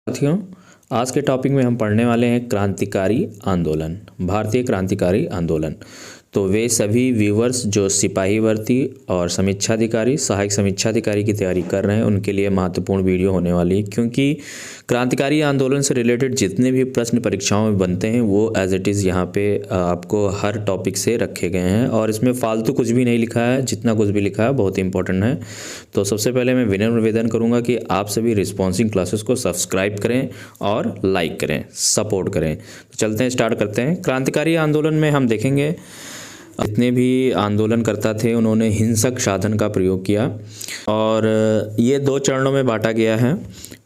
साथियों, आज के टॉपिक में हम पढ़ने वाले हैं क्रांतिकारी आंदोलन, भारतीय क्रांतिकारी आंदोलन। तो वे सभी व्यूवर्स जो सिपाही भर्ती और समीक्षाधिकारी, सहायक समीक्षाधिकारी की तैयारी कर रहे हैं, उनके लिए महत्वपूर्ण वीडियो होने वाली है, क्योंकि क्रांतिकारी आंदोलन से रिलेटेड जितने भी प्रश्न परीक्षाओं में बनते हैं वो एज इट इज़ यहाँ पे आपको हर टॉपिक से रखे गए हैं और इसमें फालतू कुछ भी नहीं लिखा है। जितना कुछ भी लिखा है बहुत इंपॉर्टेंट है। तो सबसे पहले मैं विनम्र निवेदन करूँगा कि आप सभी रिस्पॉन्सिंग क्लासेस को सब्सक्राइब करें और लाइक करें, सपोर्ट करें। तो चलते हैं, स्टार्ट करते हैं। क्रांतिकारी आंदोलन में हम देखेंगे जितने भी आंदोलनकर्ता थे उन्होंने हिंसक साधन का प्रयोग किया और ये दो चरणों में बांटा गया है।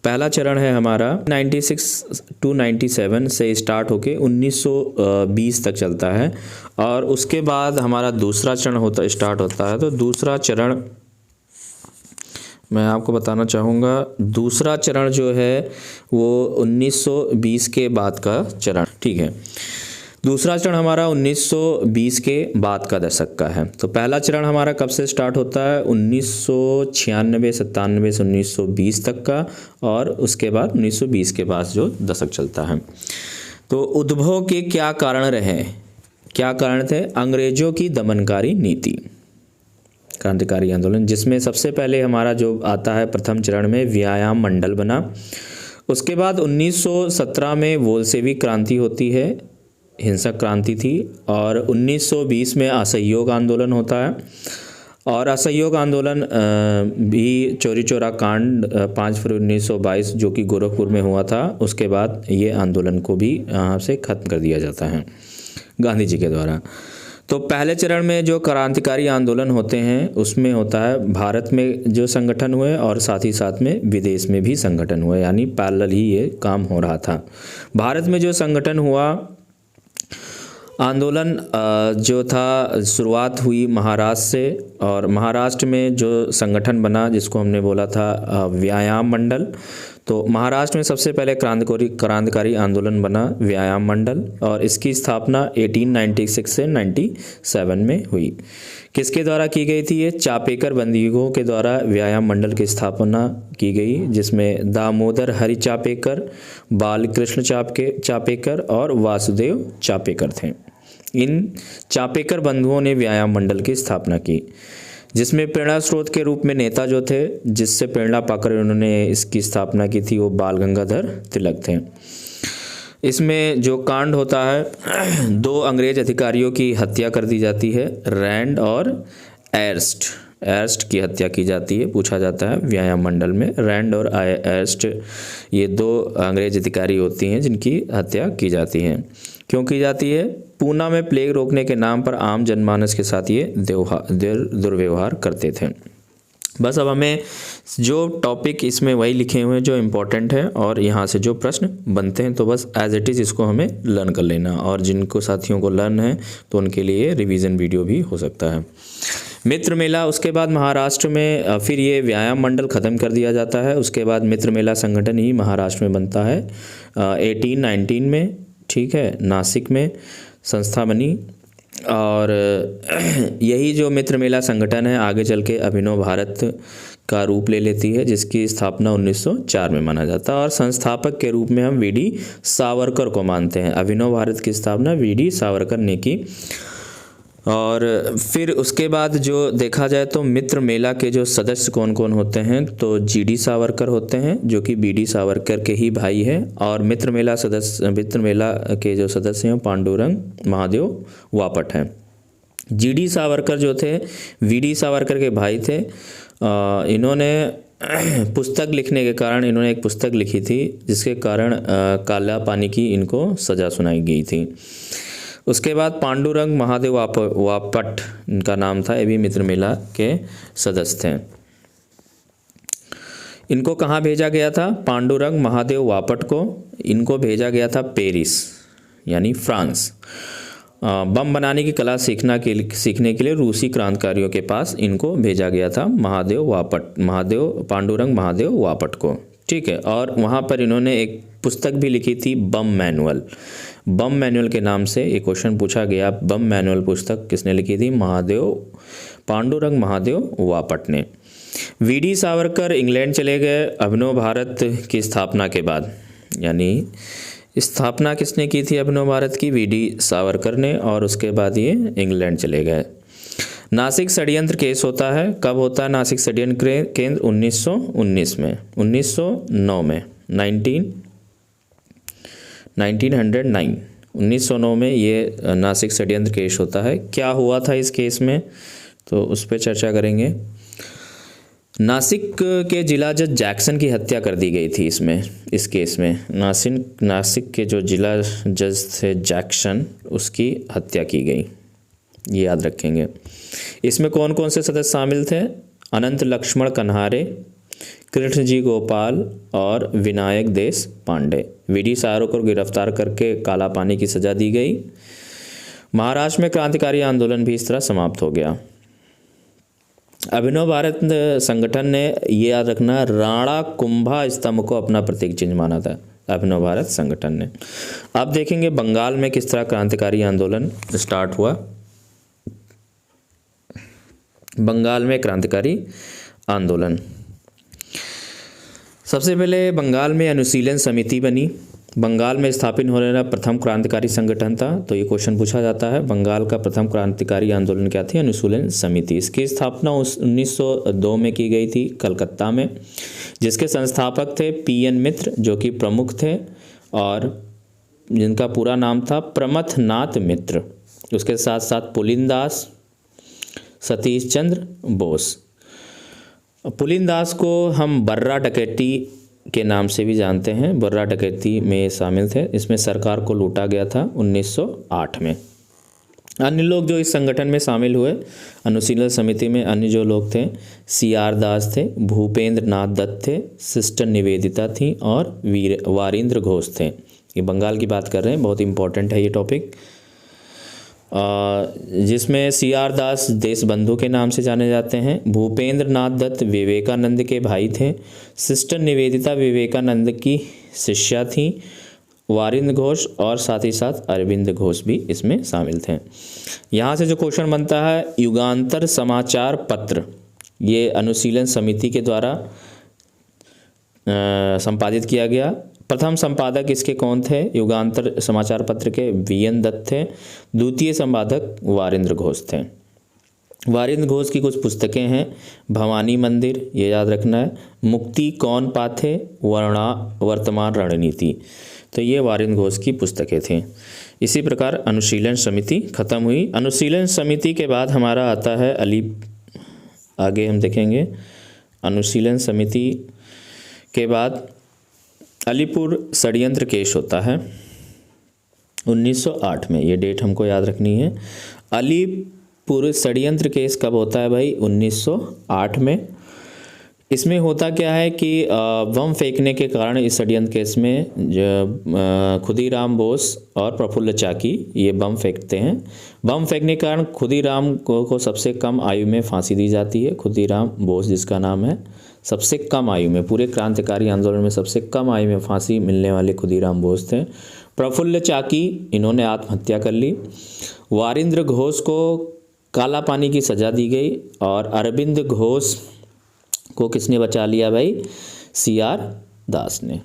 पहला चरण है हमारा 96 to 97 से स्टार्ट होके 1920 तक चलता है और उसके बाद हमारा दूसरा चरण स्टार्ट होता है। तो दूसरा चरण मैं आपको बताना चाहूँगा, दूसरा चरण जो है वो 1920 के बाद का चरण, ठीक है। दूसरा चरण हमारा 1920 के बाद का दशक का है। तो पहला चरण हमारा कब से स्टार्ट होता है? 1996-97 से 1920 तक का, और उसके बाद 1920 के बाद जो दशक चलता है। तो उद्भव के क्या कारण रहे? क्या कारण थे? अंग्रेजों की दमनकारी नीति, क्रांतिकारी आंदोलन, जिसमें सबसे पहले हमारा जो आता है प्रथम चरण में व्यायाम मंडल बना। उसके बाद 1917 में वोल्शेविक क्रांति होती है, हिंसक क्रांति थी, और 1920 में असहयोग आंदोलन होता है। और असहयोग आंदोलन भी चौरी चौरा कांड 5 फरवरी 1922 जो कि गोरखपुर में हुआ था, उसके बाद ये आंदोलन को भी यहाँ से ख़त्म कर दिया जाता है गांधी जी के द्वारा। तो पहले चरण में जो क्रांतिकारी आंदोलन होते हैं उसमें होता है भारत में जो संगठन हुए और साथ ही साथ में विदेश में भी संगठन हुए, यानी पैरेलल ही ये काम हो रहा था। भारत में जो संगठन हुआ आंदोलन जो था, शुरुआत हुई महाराष्ट्र से, और महाराष्ट्र में जो संगठन बना जिसको हमने बोला था व्यायाम मंडल। तो महाराष्ट्र में सबसे पहले क्रांतिकारी आंदोलन बना व्यायाम मंडल, और इसकी स्थापना 1896 से 97 में हुई। किसके द्वारा की गई थी? ये चापेकर बंदियों के द्वारा व्यायाम मंडल की स्थापना की गई, जिसमें दामोदर हरि चापेकर, बालकृष्ण चापेकर और वासुदेव चापेकर थे। इन चापेकर बंधुओं ने व्यायाम मंडल की स्थापना की, जिसमें प्रेरणा स्रोत के रूप में नेता जो थे, जिससे प्रेरणा पाकर उन्होंने इसकी स्थापना की थी, वो बाल गंगाधर तिलक थे। इसमें जो कांड होता है, 2 अंग्रेज अधिकारियों की हत्या कर दी जाती है, रैंड और एर्स्ट की हत्या की जाती है। पूछा जाता है व्यायाम मंडल में रैंड और एर्स्ट, ये 2 अंग्रेज अधिकारी होती हैं जिनकी हत्या की जाती है। क्यों की जाती है? पूना में प्लेग रोकने के नाम पर आम जनमानस के साथ ये दुर्व्यवहार करते थे। बस अब हमें जो टॉपिक इसमें वही लिखे हुए हैं जो इम्पोर्टेंट है, और यहाँ से जो प्रश्न बनते हैं तो बस एज इट इज़ इसको हमें लर्न कर लेना, और जिनको साथियों को लर्न है तो उनके लिए रिवीजन वीडियो भी हो सकता है। मित्र मेला, उसके बाद महाराष्ट्र में फिर ये व्यायाम मंडल ख़त्म कर दिया जाता है। उसके बाद मित्र मेला संगठन ही महाराष्ट्र में बनता है 1819 में, ठीक है, नासिक में संस्था बनी, और यही जो मित्र मेला संगठन है आगे चल के अभिनव भारत का रूप ले लेती है, जिसकी स्थापना 1904 में माना जाता है, और संस्थापक के रूप में हम वीडी सावरकर को मानते हैं। अभिनव भारत की स्थापना वीडी सावरकर ने की। और फिर उसके बाद जो देखा जाए तो मित्र मेला के जो सदस्य कौन कौन होते हैं, तो जीडी सावरकर होते हैं जो कि बीडी सावरकर के ही भाई हैं, और मित्र मेला के जो सदस्य हैं पांडुरंग महादेव वापट हैं। जीडी सावरकर जो थे वीडी सावरकर के भाई थे। इन्होंने पुस्तक लिखने के कारण इन्होंने एक पुस्तक लिखी थी जिसके कारण काला पानी की इनको सज़ा सुनाई गई थी। उसके बाद पांडुरंग महादेव वापट इनका नाम था, ये भी मित्र मेला के सदस्य थे। इनको कहाँ भेजा गया था? पांडुरंग महादेव वापट को इनको भेजा गया था पेरिस, यानी फ्रांस। बम बनाने की कला सीखने के लिए रूसी क्रांतिकारियों के पास इनको भेजा गया था, पांडुरंग महादेव वापट को, ठीक है। और वहाँ पर इन्होंने एक पुस्तक भी लिखी थी, बम मैनुअल के नाम से एक क्वेश्चन पूछा गया। बम मैनुअल पुस्तक किसने लिखी थी? पांडुरंग महादेव वापट ने। वीडी सावरकर इंग्लैंड चले गए अभिनव भारत की स्थापना के बाद। यानी स्थापना किसने की थी अभिनव भारत की? वीडी सावरकर ने, और उसके बाद ये इंग्लैंड चले गए। नासिक षड्यंत्र केस होता है, कब होता है नासिक षड्यंत्र केंद्र? 1919 में, 1909 में, 1909 में ये नासिक षड्यंत्र केस होता है। क्या हुआ था इस केस में, तो उस पर चर्चा करेंगे। नासिक के जिला जज जैक्सन की हत्या कर दी गई थी इस केस में। नासिक के जो जिला जज थे जैक्सन, उसकी हत्या की गई, ये याद रखेंगे। इसमें कौन कौन से सदस्य शामिल थे? अनंत लक्ष्मण कन्हारे, कृष्णजी गोपाल और विनायक देश पांडे। वीडी सावरकर को गिरफ्तार करके काला पानी की सजा दी गई। महाराष्ट्र में क्रांतिकारी आंदोलन भी इस तरह समाप्त हो गया। अभिनव भारत संगठन ने, ये याद रखना, राणा कुंभा स्तंभ को अपना प्रतीक चिन्ह माना था अभिनव भारत संगठन ने। अब देखेंगे बंगाल में किस तरह क्रांतिकारी आंदोलन स्टार्ट हुआ। बंगाल में क्रांतिकारी आंदोलन, सबसे पहले बंगाल में अनुशीलन समिति बनी। बंगाल में स्थापित होने वाला प्रथम क्रांतिकारी संगठन था, तो ये क्वेश्चन पूछा जाता है। बंगाल का प्रथम क्रांतिकारी आंदोलन क्या थी? अनुशीलन समिति। इसकी स्थापना 1902 में की गई थी कलकत्ता में, जिसके संस्थापक थे पीएन मित्र, जो कि प्रमुख थे, और जिनका पूरा नाम था प्रमथनाथ मित्र। उसके साथ साथ पुलिनदास, सतीश चंद्र बोस। पुलिनदास को हम बर्रा डकैती के नाम से भी जानते हैं। बर्रा डकैती में शामिल थे। इसमें सरकार को लूटा गया था 1908 में। अन्य लोग जो इस संगठन में शामिल हुए अनुशीलन समिति में, अन्य जो लोग थे, CR दास थे, भूपेंद्र नाथ दत्त थे, सिस्टर निवेदिता थी, और वारिंद्र घोष थे। ये बंगाल की बात कर रहे हैं, बहुत इंपॉर्टेंट है ये टॉपिक। जिसमें CR दास देशबंधु के नाम से जाने जाते हैं। भूपेंद्र नाथ दत्त विवेकानंद के भाई थे। सिस्टर निवेदिता विवेकानंद की शिष्या थी। वारिंद्र घोष और साथ ही साथ अरविंद घोष भी इसमें शामिल थे। यहाँ से जो क्वेश्चन बनता है, युगांतर समाचार पत्र, ये अनुशीलन समिति के द्वारा संपादित किया गया। प्रथम संपादक इसके कौन थे? युगांतर समाचार पत्र के VN दत्त थे। द्वितीय संपादक वारिंद्र घोष थे। वारिंद्र घोष की कुछ पुस्तकें हैं, भवानी मंदिर, ये याद रखना है, मुक्ति कौन पाथे, वर्तमान रणनीति, तो ये वारिंद्र घोष की पुस्तकें थीं। इसी प्रकार अनुशीलन समिति खत्म हुई। अनुशीलन समिति के बाद हमारा आता है आगे हम देखेंगे। अनुशीलन समिति के बाद अलीपुर षड्यंत्र केस होता है 1908 में, ये डेट हमको याद रखनी है। अलीपुर षड्यंत्र केस कब होता है भाई? 1908 में। इसमें होता क्या है कि बम फेंकने के कारण इस षड्यंत्र केस में खुदीराम बोस और प्रफुल्ल चाकी ये बम फेंकते हैं। बम फेंकने के कारण खुदीराम को सबसे कम आयु में फांसी दी जाती है। खुदीराम बोस जिसका नाम है, सबसे कम आयु में, पूरे क्रांतिकारी आंदोलन में सबसे कम आयु में फांसी मिलने वाले खुदीराम बोस थे। प्रफुल्ल चाकी, इन्होंने आत्महत्या कर ली। वारिंद्र घोष को काला पानी की सज़ा दी गई, और अरविंद घोष को किसने बचा लिया भाई? CR दास ने।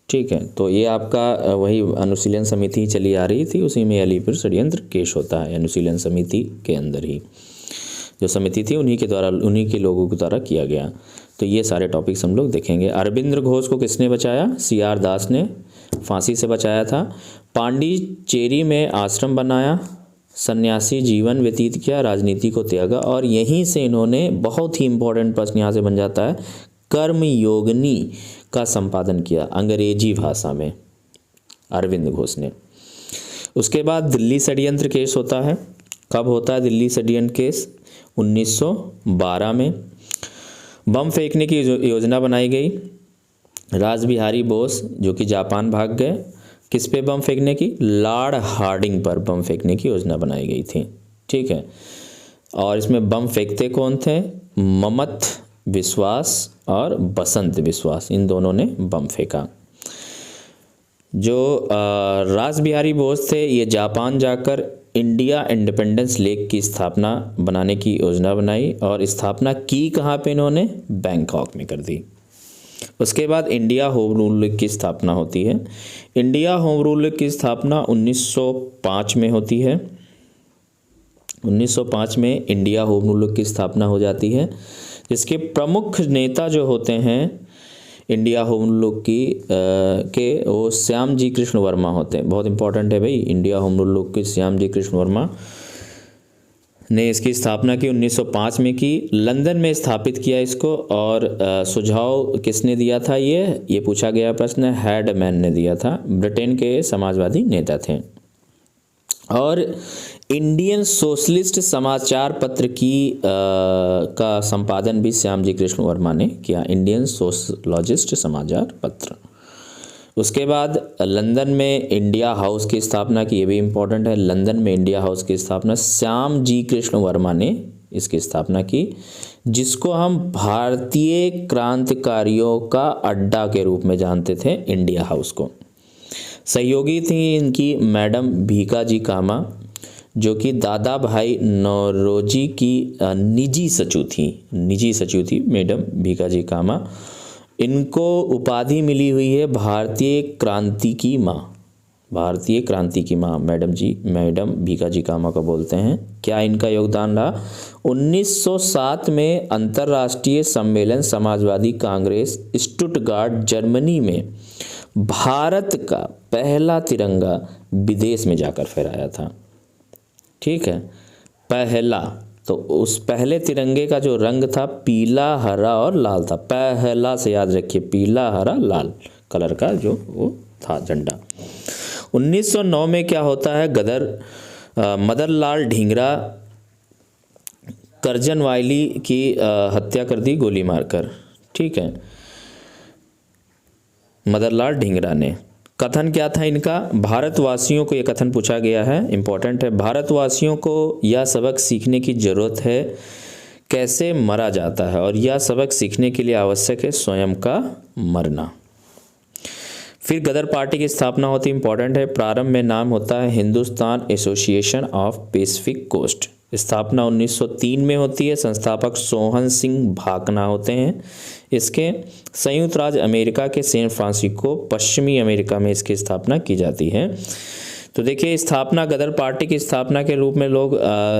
ठीक है, तो ये आपका वही अनुशीलन समिति चली आ रही थी, उसी में अलीपुर षड्यंत्र केस होता है। अनुशीलन समिति के अंदर ही जो समिति थी उन्हीं के द्वारा, उन्हीं के लोगों के द्वारा किया गया। तो ये सारे टॉपिक्स हम लोग देखेंगे। अरविंद घोष को किसने बचाया? CR दास ने फांसी से बचाया था। पांडिचेरी में आश्रम बनाया, सन्यासी जीवन व्यतीत किया, राजनीति को त्यागा, और यहीं से इन्होंने, बहुत ही इंपॉर्टेंट प्रश्न यहाँ से बन जाता है, कर्मयोगिनी का संपादन किया अंग्रेजी भाषा में अरविंद घोष ने। उसके बाद दिल्ली षड्यंत्र केस होता है। कब होता है दिल्ली षड्यंत्र केस? 1912 में। बम फेंकने की योजना बनाई गई। रासबिहारी बोस जो कि जापान भाग गए, किस पे बम फेंकने की? लॉर्ड हार्डिंग पर बम फेंकने की योजना बनाई गई थी। ठीक है, और इसमें बम फेंकते कौन थे? ममत विश्वास और बसंत विश्वास, इन दोनों ने बम फेंका। जो रासबिहारी बोस थे, ये जापान जाकर इंडिया इंडिपेंडेंस लेक की स्थापना बनाने की योजना बनाई, और स्थापना की कहाँ पे इन्होंने? बैंकॉक में कर दी। उसके बाद इंडिया होम रूल लीग की स्थापना होती है। इंडिया होम रूल लीग की स्थापना 1905 में होती है। 1905 में इंडिया होम रूल लीग की स्थापना हो जाती है, जिसके प्रमुख नेता जो होते हैं इंडिया होम रूल लीग के वो श्याम जी कृष्ण वर्मा होते हैं। बहुत इंपॉर्टेंट है भाई, इंडिया होम रूल लीग के श्याम जी कृष्ण वर्मा ने इसकी स्थापना की 1905 में की। लंदन में स्थापित किया इसको, और सुझाव किसने दिया था ये पूछा गया प्रश्न, हैडमैन ने दिया था। ब्रिटेन के समाजवादी नेता थे। और इंडियन सोशलिस्ट समाचार पत्र की का संपादन भी श्याम जी कृष्ण वर्मा ने किया, इंडियन सोशलॉजिस्ट समाचार पत्र। उसके बाद लंदन में इंडिया हाउस की स्थापना की, ये भी इम्पोर्टेंट है। लंदन में इंडिया हाउस की स्थापना श्याम जी कृष्ण वर्मा ने इसकी स्थापना की, जिसको हम भारतीय क्रांतिकारियों का अड्डा के रूप में जानते थे, इंडिया हाउस को। सहयोगी थी इनकी मैडम भीकाजी कामा, जो कि दादा भाई नौरोजी की निजी सचिव थी मैडम भीकाजी कामा। इनको उपाधि मिली हुई है भारतीय क्रांति की माँ, मैडम भीकाजी कामा को बोलते हैं। क्या इनका योगदान रहा? 1907 में अंतर्राष्ट्रीय सम्मेलन समाजवादी कांग्रेस स्टुटगार्ट जर्मनी में भारत का पहला तिरंगा विदेश में जाकर फहराया था। ठीक है, पहला, तो उस पहले तिरंगे का जो रंग था पीला, हरा और लाल था। पहला से याद रखिए, पीला, हरा, लाल कलर का जो वो था झंडा। 1909 में क्या होता है, मदन लाल ढींगरा करजनवाली की हत्या कर दी गोली मारकर। ठीक है, मदन लाल ढींगरा ने। कथन क्या था इनका? भारतवासियों को, ये कथन पूछा गया है, इंपॉर्टेंट है। भारतवासियों को यह सबक सीखने की ज़रूरत है कैसे मरा जाता है, और यह सबक सीखने के लिए आवश्यक है स्वयं का मरना। फिर गदर पार्टी की स्थापना होती, इंपॉर्टेंट है। प्रारंभ में नाम होता है Hindustan Association of Pacific Coast. स्थापना 1903 में होती है। संस्थापक सोहन सिंह भाकना होते हैं। इसके संयुक्त राज्य अमेरिका के सैन फ्रांसिस्को, पश्चिमी अमेरिका में इसकी स्थापना की जाती है। तो देखिए, स्थापना गदर पार्टी की स्थापना के रूप में लोग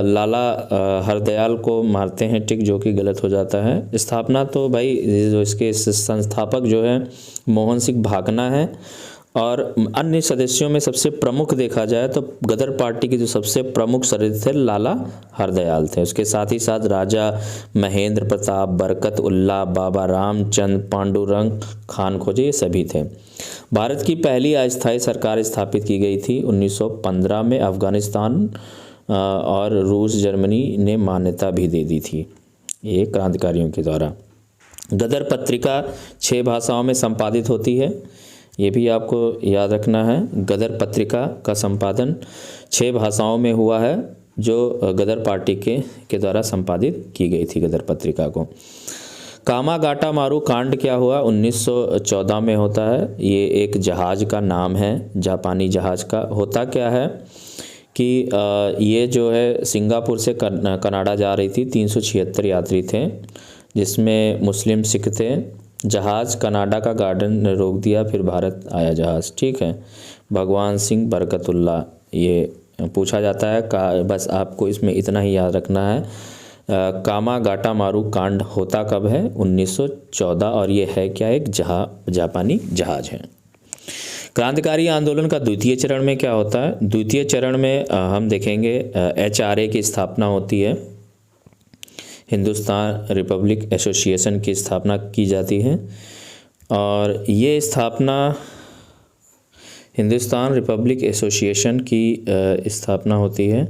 लाला हरदयाल को मारते हैं, ठीक, जो कि गलत हो जाता है। स्थापना तो भाई जो इसके संस्थापक जो है मोहन सिंह भाकना है, और अन्य सदस्यों में सबसे प्रमुख देखा जाए तो गदर पार्टी के जो सबसे प्रमुख सदस्य थे लाला हरदयाल थे। उसके साथ ही साथ राजा महेंद्र प्रताप, बरकत उल्ला, बाबा रामचंद्र, पांडुरंग खान खोजे, ये सभी थे। भारत की पहली अस्थायी सरकार स्थापित की गई थी 1915 में। अफगानिस्तान और रूस, जर्मनी ने मान्यता भी दे दी थी ये क्रांतिकारियों के द्वारा। गदर पत्रिका 6 भाषाओं में संपादित होती है, ये भी आपको याद रखना है। गदर पत्रिका का संपादन 6 भाषाओं में हुआ है, जो गदर पार्टी के द्वारा संपादित की गई थी गदर पत्रिका को। कामागाटा मारू कांड क्या हुआ? 1914 में होता है। ये एक जहाज़ का नाम है, जापानी जहाज़ का। होता क्या है कि ये जो है सिंगापुर से कनाडा जा रही थी। 376 यात्री थे, जिसमें मुस्लिम, सिख थे। जहाज़ कनाडा का गार्डन ने रोक दिया, फिर भारत आया जहाज़। ठीक है, भगवान सिंह बरकतुल्ला ये पूछा जाता है। बस आपको इसमें इतना ही याद रखना है। कामागाटा मारू कांड होता कब है? 1914, और ये है क्या? एक जापानी जहाज़ है। क्रांतिकारी आंदोलन का द्वितीय चरण में क्या होता है? द्वितीय चरण में हम देखेंगे HRA की स्थापना होती है, हिंदुस्तान रिपब्लिक एसोसिएशन की स्थापना की जाती है। और ये स्थापना हिंदुस्तान रिपब्लिक एसोसिएशन की स्थापना होती है।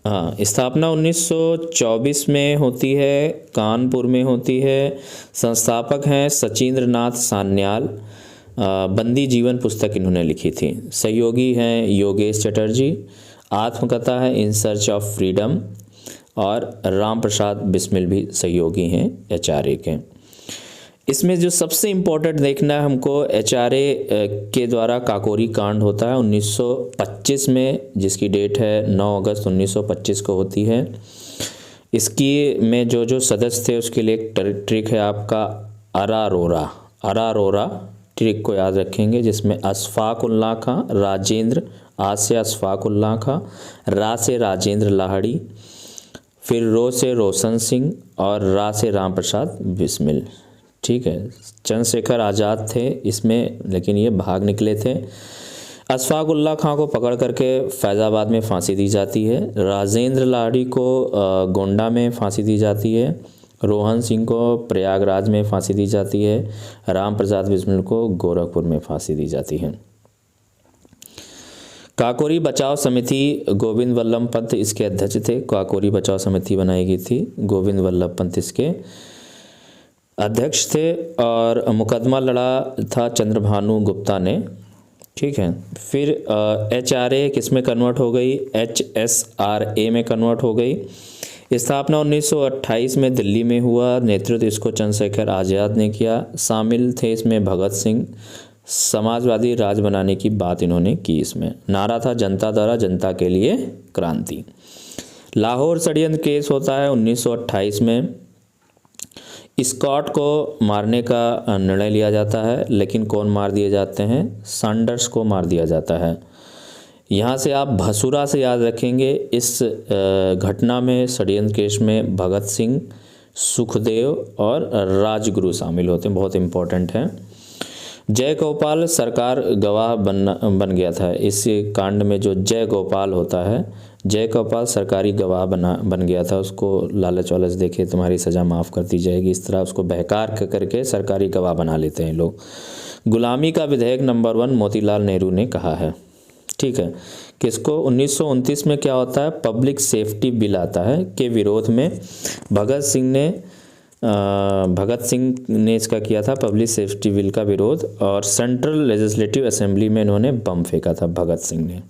हाँ, स्थापना 1924 में होती है, कानपुर में होती है। संस्थापक हैं सचिंद्र नाथ सान्याल। बंदी जीवन पुस्तक इन्होंने लिखी थी। सहयोगी हैं योगेश चटर्जी। आत्मकथा है इन सर्च ऑफ फ्रीडम, और राम प्रसाद बिस्मिल भी सहयोगी हैं HRA के। इसमें जो सबसे इम्पोर्टेंट देखना है हमको, HRA के द्वारा काकोरी कांड होता है 1925 में, जिसकी डेट है 9 अगस्त 1925 को होती है। इसकी में जो जो सदस्य थे उसके लिए एक ट्रिक है आपका अरारोरा। अरारोरा ट्रिक को याद रखेंगे, जिसमें अशफाक उल्लाह खां, राजेंद्र, आ से अशफाक उल्लाह खां, रा से राजेंद्र लाहड़ी, फिर रो से रोशन सिंह और रा से राम प्रसाद बिस्मिल। ठीक है, चंद्रशेखर आज़ाद थे इसमें, लेकिन ये भाग निकले थे। अशफाक उल्लाह खां को पकड़ करके फैज़ाबाद में फांसी दी जाती है, राजेंद्र लाहड़ी को गोंडा में फांसी दी जाती है, रोहन सिंह को प्रयागराज में फांसी दी जाती है, राम प्रसाद बिस्मिल को गोरखपुर में फांसी दी जाती है। काकोरी बचाव समिति, गोविंद वल्लभ पंत इसके अध्यक्ष थे। काकोरी बचाव समिति बनाई गई थी, गोविंद वल्लभ पंत इसके अध्यक्ष थे, और मुकदमा लड़ा था चंद्रभानु गुप्ता ने। ठीक है, फिर HRA किस में कन्वर्ट हो गई, HSRA में कन्वर्ट हो गई। स्थापना 1928 में दिल्ली में हुआ, नेतृत्व इसको चंद्रशेखर आज़ाद ने किया। शामिल थे इसमें भगत सिंह। समाजवादी राज बनाने की बात इन्होंने की। इसमें नारा था जनता द्वारा जनता के लिए क्रांति। लाहौर षड्यंत्र केस होता है 1928 में। स्कॉट को मारने का निर्णय लिया जाता है, लेकिन कौन मार दिए जाते हैं, सैंडर्स को मार दिया जाता है। यहाँ से आप भसूरा से याद रखेंगे, इस घटना में षड्यंत्र केस में भगत सिंह, सुखदेव और राजगुरु शामिल होते हैं, बहुत इम्पोर्टेंट है। जय गोपाल सरकार गवाह बन गया था इस कांड में। जो जय गोपाल होता है, जय गोपाल सरकारी गवाह बन गया था। उसको लालच वालच देके तुम्हारी सज़ा माफ़ कर दी जाएगी, इस तरह उसको बहकार करके सरकारी गवाह बना लेते हैं लोग। गुलामी का विधेयक नंबर 1 मोतीलाल नेहरू ने कहा है। ठीक है, किसको 1929 में क्या होता है, पब्लिक सेफ्टी बिल आता है के विरोध में भगत सिंह ने इसका किया था, पब्लिक सेफ्टी बिल का विरोध। और सेंट्रल लेजिस्लेटिव असेंबली में इन्होंने बम फेंका था भगत सिंह ने।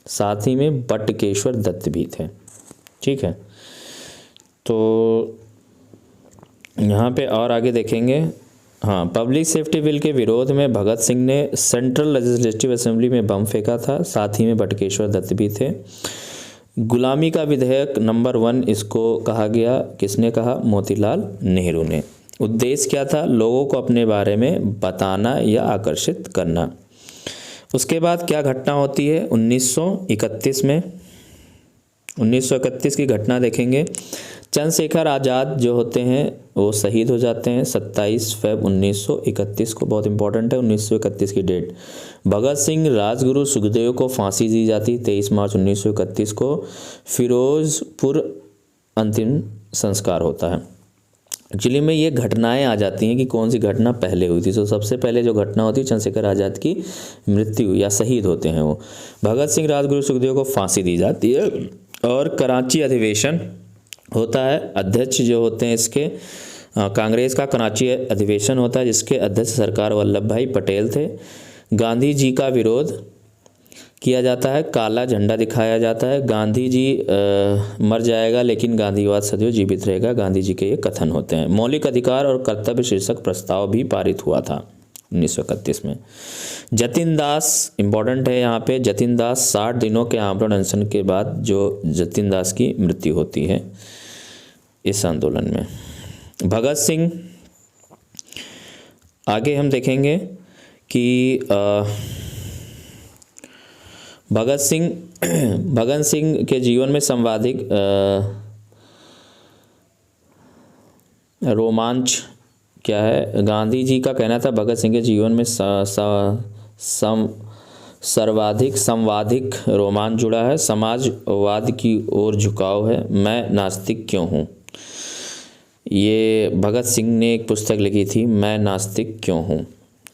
साथ ही में बटुकेश्वर दत्त भी थे। ठीक है, तो यहाँ पे और आगे देखेंगे। हाँ, पब्लिक सेफ्टी बिल के विरोध में भगत सिंह ने सेंट्रल लेजिस्लेटिव असेंबली में बम फेंका था, साथ ही में बटुकेश्वर दत्त भी थे। गुलामी का विधेयक नंबर 1 इसको कहा गया, किसने कहा, मोतीलाल नेहरू ने। उद्देश्य क्या था, लोगों को अपने बारे में बताना या आकर्षित करना। उसके बाद क्या घटना होती है 1931 में। 1931 की घटना देखेंगे। चंद्रशेखर आज़ाद जो होते हैं वो शहीद हो जाते हैं 27 फरवरी 1931 को, बहुत इंपॉर्टेंट है 1931 की डेट। भगत सिंह, राजगुरु, सुखदेव को फांसी दी जाती 23 मार्च 1931 को। फिरोजपुर अंतिम संस्कार होता है। एक्चुअली में ये घटनाएं आ जाती हैं कि कौन सी घटना पहले हुई थी। तो सबसे पहले जो घटना होती है चंद्रशेखर आज़ाद की मृत्यु या शहीद होते हैं वो। भगत सिंह, राजगुरु, सुखदेव को फांसी दी जाती है और कराची अधिवेशन होता है। अध्यक्ष जो होते हैं इसके कांग्रेस का कराची अधिवेशन होता है, जिसके अध्यक्ष सरदार वल्लभ भाई पटेल थे। गांधी जी का विरोध किया जाता है, काला झंडा दिखाया जाता है। गांधी जी मर जाएगा लेकिन गांधीवाद सदैव जीवित रहेगा, गांधी जी के ये कथन होते हैं। मौलिक अधिकार और कर्तव्य शीर्षक प्रस्ताव भी पारित हुआ था 1931 में। जतिन दास इम्पोर्टेंट है यहाँ पे। जतिन दास 60 दिनों के आमरण अनशन के बाद जो जतिन दास की मृत्यु होती है इस आंदोलन में। भगत सिंह, आगे हम देखेंगे कि भगत सिंह के जीवन में संवादिक रोमांच क्या है। गांधी जी का कहना था भगत सिंह के जीवन में सर्वाधिक संवादिक रोमांच जुड़ा है, समाजवाद की ओर झुकाव है, मैं नास्तिक क्यों हूँ। ये भगत सिंह ने एक पुस्तक लिखी थी, मैं नास्तिक क्यों हूँ।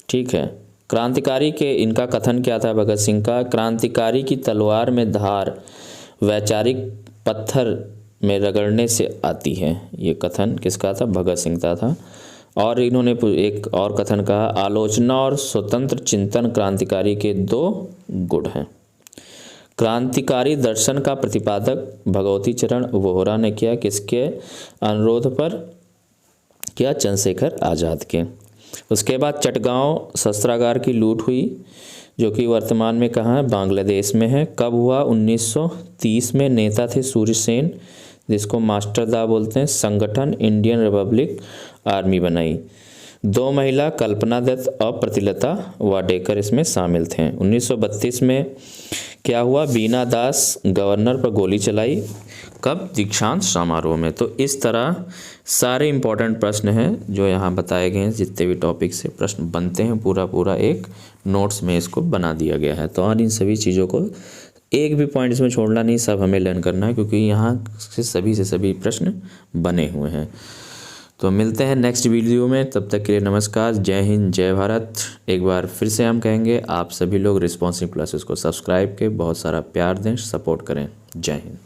ठीक है, क्रांतिकारी के इनका कथन क्या था भगत सिंह का, क्रांतिकारी की तलवार में धार वैचारिक पत्थर में रगड़ने से आती है। ये कथन किसका था, भगत सिंह का था। और इन्होंने एक और कथन कहा, आलोचना और स्वतंत्र चिंतन क्रांतिकारी के 2 गुण हैं। क्रांतिकारी दर्शन का प्रतिपादक भगवती चरण वोहरा ने किया, किसके अनुरोध पर किया, चंद्रशेखर आज़ाद के। उसके बाद चटगांव शस्त्रागार की लूट हुई, जो कि वर्तमान में कहाँ है, बांग्लादेश में है। कब हुआ, 1930 में। नेता थे सूर्य सेन, जिसको मास्टर दा बोलते हैं, संगठन इंडियन रिपब्लिक आर्मी बनाई। 2 महिला कल्पना दत्त और प्रतिलता वाडेकर इसमें शामिल थे। 1932 में क्या हुआ, बीना दास गवर्नर पर गोली चलाई, कब, दीक्षांत समारोह में। तो इस तरह सारे इंपॉर्टेंट प्रश्न हैं जो यहाँ बताए गए हैं, जितने भी टॉपिक से प्रश्न बनते हैं पूरा एक नोट्स में इसको बना दिया गया है। तो और इन सभी चीज़ों को एक भी पॉइंट इसमें छोड़ना नहीं, सब हमें लर्न करना है, क्योंकि यहाँ से सभी प्रश्न बने हुए हैं। तो मिलते हैं नेक्स्ट वीडियो में, तब तक के लिए नमस्कार, जय हिंद, जय भारत। एक बार फिर से हम कहेंगे, आप सभी लोग रिस्पॉन्सिव क्लासेस को सब्सक्राइब के बहुत सारा प्यार दें, सपोर्ट करें। जय हिंद।